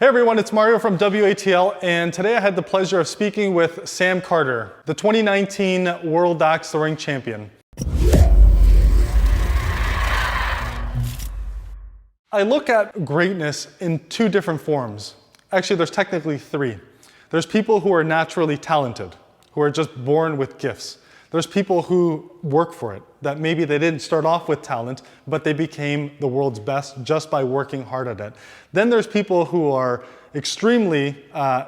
Hey everyone, it's Mario from WATL, and today I had the pleasure of speaking with Sam Carter, the 2019 World Axe Throwing Champion. I look at greatness in two different forms. Actually, there's technically three. There's people who are naturally talented, who are just born with gifts. There's people who work for it, that maybe they didn't start off with talent, but they became the world's best just by working hard at it. Then there's people who are extremely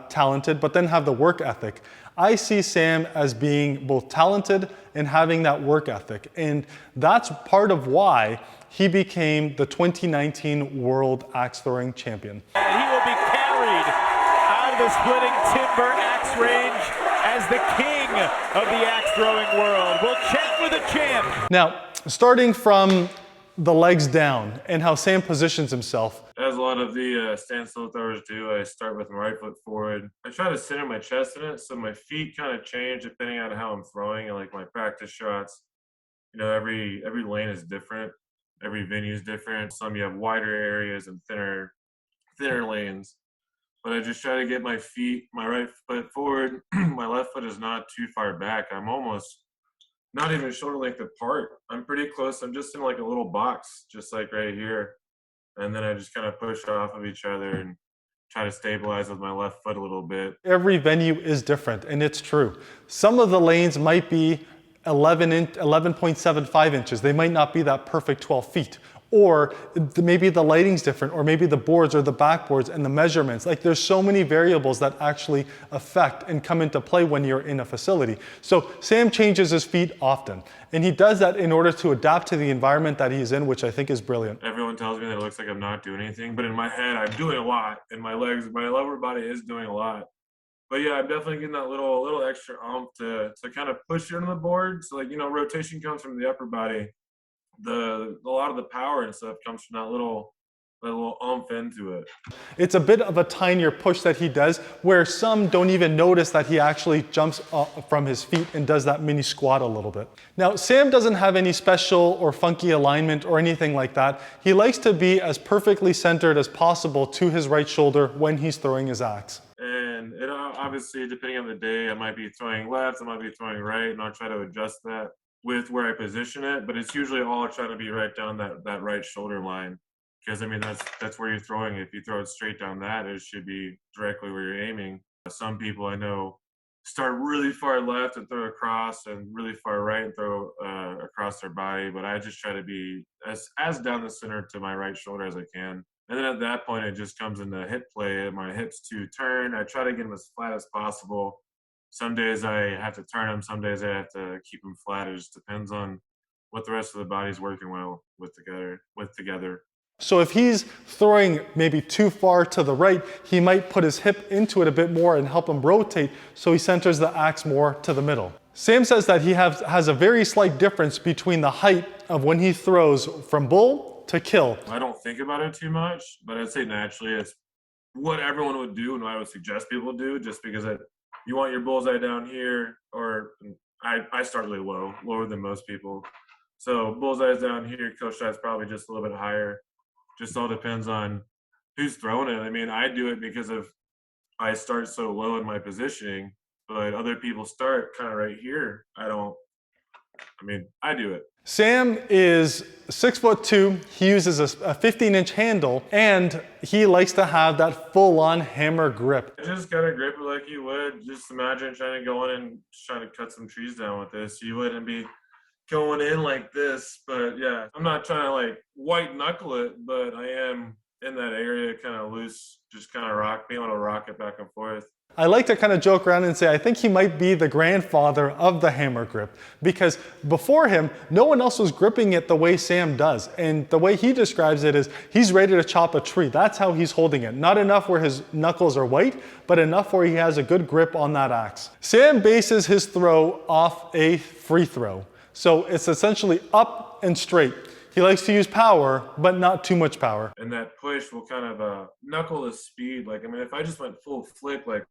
talented, but then have the work ethic. I see Sam as being both talented and having that work ethic. And that's part of why he became the 2019 World Axe Throwing Champion. And he will be carried out of the splitting timber axe range as the king of the axe throwing world. We'll chat with the champ. Now, starting from the legs down and how Sam positions himself. As a lot of the standstill throwers do, I start with my right foot forward. I try to center my chest in it, so my feet kind of change depending on how I'm throwing. And like my practice shots, you know, every lane is different. Every venue is different. Some you have wider areas and thinner lanes. But I just try to get my right foot forward. My left foot is not too far back. I'm almost not even shoulder length apart. I'm pretty close. I'm just in like a little box, just like right here. And then I just kind of push off of each other and try to stabilize with my left foot a little bit. Every venue is different, and it's true. Some of the lanes might be 11.75 inches. They might not be that perfect 12 feet. Or maybe the lighting's different, or maybe the boards or the backboards and the measurements. Like there's so many variables that actually affect and come into play when you're in a facility. So Sam changes his feet often, and he does that in order to adapt to the environment that he's in, which I think is brilliant. Everyone tells me that it looks like I'm not doing anything, but in my head, I'm doing a lot, and my lower body is doing a lot. But yeah, I'm definitely getting that little extra oomph to kind of push it on the board. So like, you know, rotation comes from the upper body. A lot of the power and stuff comes from that little oomph into it. It's a bit of a tinier push that he does, where some don't even notice that he actually jumps up from his feet and does that mini squat a little bit. Now, Sam doesn't have any special or funky alignment or anything like that. He likes to be as perfectly centered as possible to his right shoulder when he's throwing his axe. And it obviously, depending on the day, I might be throwing left, I might be throwing right, and I'll try to adjust that with where I position it, but it's usually all trying to be right down that right shoulder line. Because I mean, that's where you're throwing. If you throw it straight down that, it should be directly where you're aiming. Some people I know start really far left and throw across, and really far right and throw across their body. But I just try to be as down the center to my right shoulder as I can. And then at that point, it just comes into hip play. My hips to turn. I try to get them as flat as possible. Some days I have to turn them. Some days I have to keep them flat. It just depends on what the rest of the body's working well with together. So if he's throwing maybe too far to the right, he might put his hip into it a bit more and help him rotate so he centers the axe more to the middle. Sam says that he has a very slight difference between the height of when he throws from bull to kill. I don't think about it too much, but I'd say naturally it's what everyone would do and what I would suggest people do, just because you want your bullseye down here, or I start really lower than most people. So bullseye's down here, kill shot's probably just a little bit higher. Just all depends on who's throwing it. I mean, I do it because I start so low in my positioning, but other people start kind of right here. I do it. Sam is 6'2". He uses a 15-inch handle, and he likes to have that full-on hammer grip. Just kind of grip it like you would. Just imagine trying to go in and trying to cut some trees down with this. You wouldn't be going in like this, but yeah, I'm not trying to like white knuckle it, but I am in that area kind of loose, just kind of being able to rock it back and forth. I like to kind of joke around and say I think he might be the grandfather of the hammer grip, because before him, no one else was gripping it the way Sam does. And the way he describes it is he's ready to chop a tree. That's how he's holding it. Not enough where his knuckles are white, but enough where he has a good grip on that axe. Sam bases his throw off a free throw. So it's essentially up and straight. He likes to use power, but not too much power. And that push will kind of knuckle the speed. Like, I mean, if I just went full flick like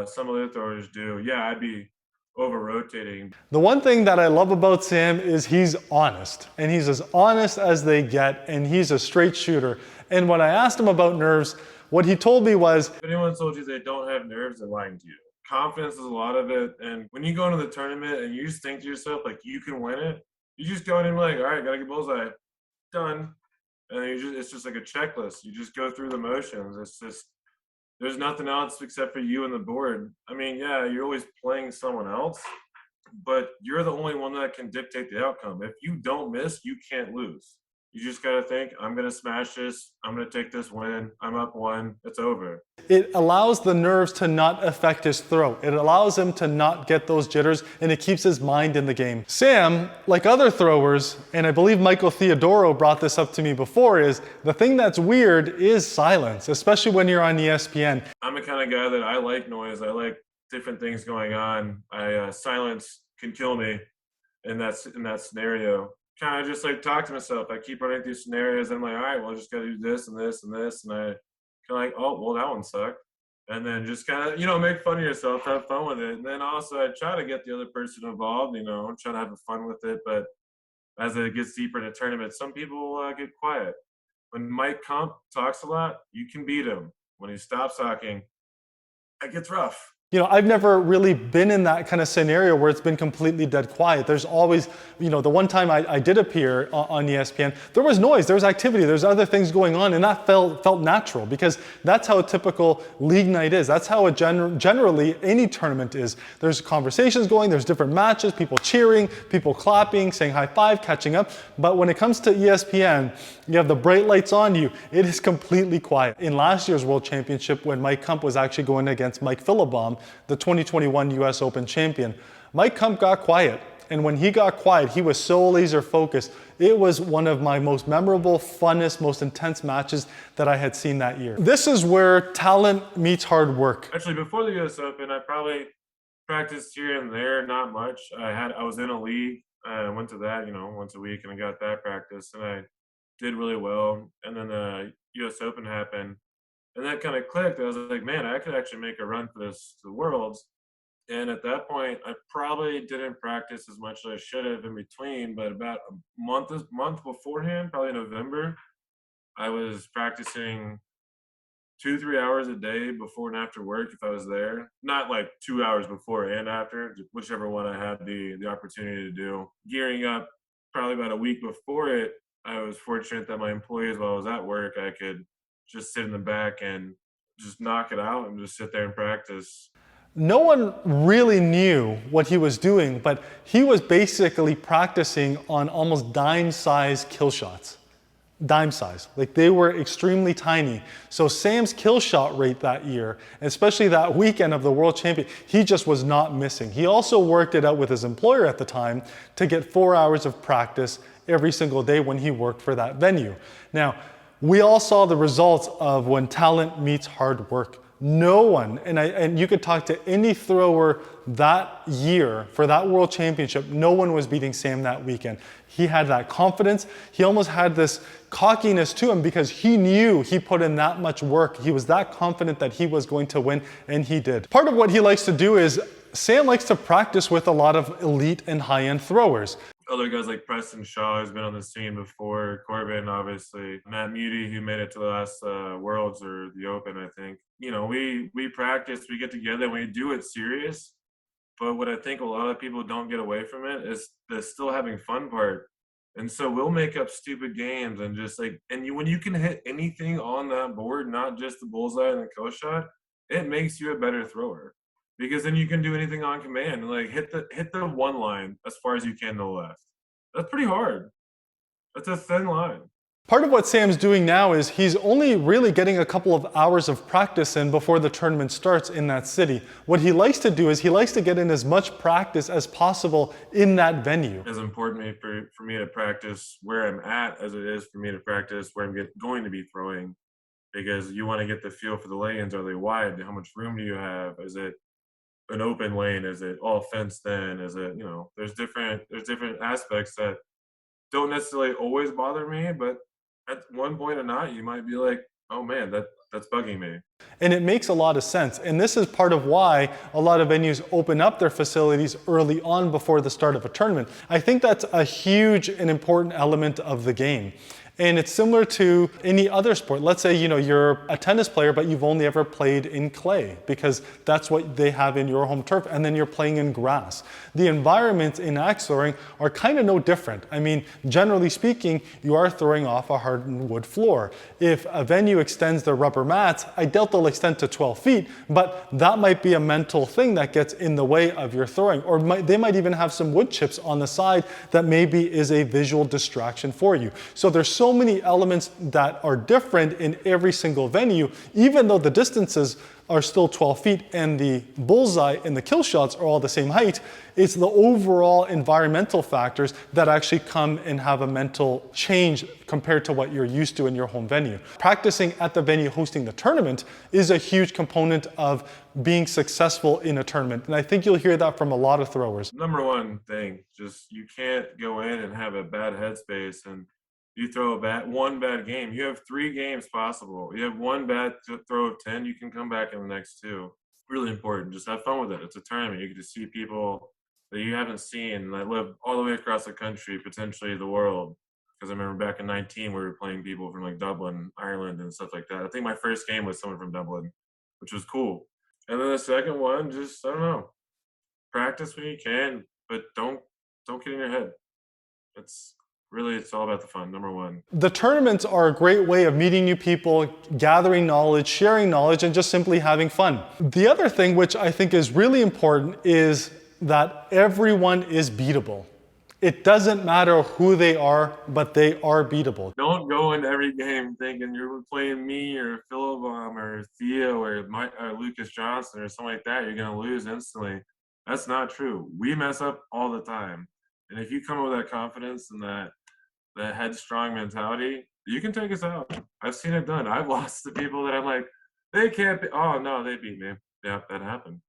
some other throwers do, yeah, I'd be over-rotating. The one thing that I love about Sam is he's honest. And he's as honest as they get, and he's a straight shooter. And when I asked him about nerves, What he told me was, if anyone told you they don't have nerves, they're lying to you. Confidence is a lot of it. And when you go into the tournament and you just think to yourself, like, you can win it, you just go in and be like, all right, gotta get bullseye. Done. And it's just like a checklist. You just go through the motions. It's just, there's nothing else except for you and the board. I mean, yeah, you're always playing someone else, but you're the only one that can dictate the outcome. If you don't miss, you can't lose. You just got to think, I'm going to smash this. I'm going to take this win. I'm up 1. It's over. it allows the nerves to not affect his throw. It allows him to not get those jitters, and it keeps his mind in the game. Sam, like other throwers, and I believe Michael Theodoro brought this up to me before, is the thing that's weird is silence, especially when you're on ESPN. I'm the kind of guy that I like noise. I like different things going on. Silence can kill me in that scenario. Kind of just like talk to myself. I keep running through scenarios and I'm like, all right, well, I just got to do this and this and this. And I kind of like, oh, well, that one sucked. And then just kind of, make fun of yourself, have fun with it. And then also I try to get the other person involved, try to have fun with it. But as it gets deeper in the tournament, some people get quiet. When Mike Kump talks a lot, you can beat him. When he stops talking, it gets rough. I've never really been in that kind of scenario where it's been completely dead quiet. There's always, the one time I did appear on ESPN, there was noise, there was activity, there's other things going on, and that felt natural because that's how a typical league night is. That's how generally any tournament is. There's conversations going, there's different matches, people cheering, people clapping, saying high five, catching up. But when it comes to ESPN, you have the bright lights on you. It is completely quiet. In last year's World Championship, when Mike Kump was actually going against Mike Philibom, the 2021 US Open champion, Mike Kump got quiet. And when he got quiet, he was so laser focused. It was one of my most memorable, funnest, most intense matches that I had seen that year. This is where talent meets hard work. Actually, before the US Open, I probably practiced here and there, not much. I was in a league. I went to that, once a week, and I got that practice, and I did really well. And then the US Open happened, and that kind of clicked. I was like, man, I could actually make a run for this to the Worlds. And at that point, I probably didn't practice as much as I should have in between, but about a month beforehand, probably November, I was practicing 2-3 hours a day before and after work if I was there. Not like 2 hours before and after, whichever one I had the opportunity to do. Gearing up probably about a week before it, I was fortunate that my employees, while I was at work, I could just sit in the back and just knock it out and just sit there and practice. No one really knew what he was doing, but he was basically practicing on almost dime-size kill shots. Dime size. Like, they were extremely tiny. So Sam's kill shot rate that year, especially that weekend of the World Champion, he just was not missing. He also worked it out with his employer at the time to get 4 hours of practice every single day when he worked for that venue. Now, we all saw the results of when talent meets hard work. No one, and you could talk to any thrower that year for that World Championship, no one was beating Sam that weekend. He had that confidence. He almost had this cockiness to him because he knew he put in that much work. He was that confident that he was going to win, and he did. Part of what he likes to do is Sam likes to practice with a lot of elite and high-end throwers. Other guys like Preston Shaw, who's been on the scene before, Corbin, obviously, Matt Muty, who made it to the last Worlds or the Open, I think. We practice, we get together, and we do it serious. But what I think a lot of people don't get away from it is the still having fun part. And so we'll make up stupid games and just when you can hit anything on that board, not just the bullseye and the kill shot, it makes you a better thrower. Because then you can do anything on command and hit the one line as far as you can to the left. That's pretty hard. That's a thin line. Part of what Sam's doing now is he's only really getting a couple of hours of practice in before the tournament starts in that city. What he likes to do is he likes to get in as much practice as possible in that venue. It's important for me to practice where I'm at as it is for me to practice where I'm going to be throwing, because you want to get the feel for the lanes. Are they wide? How much room do you have? Is it an open lane? Is it all fenced in? Is it, there's different aspects that don't necessarily always bother me, but at one point or not, you might be like, oh man, that's bugging me. And it makes a lot of sense. And this is part of why a lot of venues open up their facilities early on before the start of a tournament. I think that's a huge and important element of the game. And it's similar to any other sport. Let's say, you're a tennis player, but you've only ever played in clay because that's what they have in your home turf, and then you're playing in grass. The environments in axe throwing are kind of no different. I mean, generally speaking, you are throwing off a hardened wood floor. If a venue extends their rubber mats, I doubt they'll extend to 12 feet, but that might be a mental thing that gets in the way of your throwing. Or they might even have some wood chips on the side that maybe is a visual distraction for you. So there's so many elements that are different in every single venue, even though the distances are still 12 feet and the bullseye and the kill shots are all the same height. It's the overall environmental factors that actually come and have a mental change compared to what you're used to in your home venue. Practicing at the venue hosting the tournament is a huge component of being successful in a tournament. And I think you'll hear that from a lot of throwers. Number one thing, just you can't go in and have a bad headspace and you throw one bad game. You have 3 games possible. You have one bad throw of 10, you can come back in the next 2. Really important. Just have fun with it. It's a tournament. You get to see people that you haven't seen that live all the way across the country, potentially the world. Because I remember back in 19, we were playing people from like Dublin, Ireland, and stuff like that. I think my first game was someone from Dublin, which was cool. And then the second one, just, I don't know, practice when you can, but don't get in your head. It's all about the fun, number one. The tournaments are a great way of meeting new people, gathering knowledge, sharing knowledge, and just simply having fun. The other thing which I think is really important is that everyone is beatable. It doesn't matter who they are, but they are beatable. Don't go into every game thinking you're playing me or Philibom or Theo or Lucas Johnson or something like that. You're going to lose instantly. That's not true. We mess up all the time. And if you come up with that confidence and that headstrong mentality, you can take us out. I've seen it done. I've lost to people that I'm like, they can't be, oh no, they beat me. Yeah, that happened.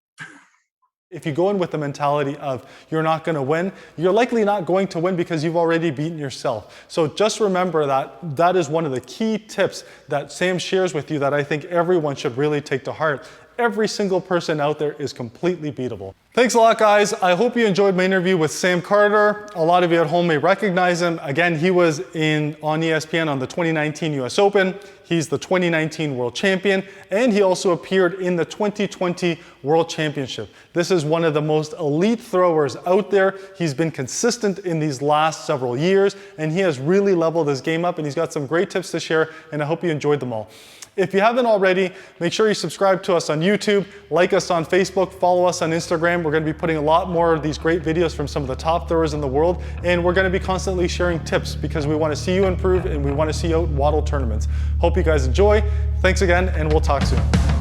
If you go in with the mentality of you're not going to win, you're likely not going to win because you've already beaten yourself. So just remember that is one of the key tips that Sam shares with you that I think everyone should really take to heart. Every single person out there is completely beatable. Thanks a lot, guys. I hope you enjoyed my interview with Sam Carter. A lot of you at home may recognize him. Again, he was on ESPN on the 2019 US Open. He's the 2019 World Champion, and he also appeared in the 2020 World Championship. This is one of the most elite throwers out there. He's been consistent in these last several years, and he has really leveled his game up, and he's got some great tips to share, and I hope you enjoyed them all. If you haven't already, make sure you subscribe to us on YouTube, like us on Facebook, follow us on Instagram. We're going to be putting a lot more of these great videos from some of the top throwers in the world, and we're going to be constantly sharing tips because we want to see you improve and we want to see you out in Waddle tournaments. Hope you guys enjoy. Thanks again, and we'll talk soon.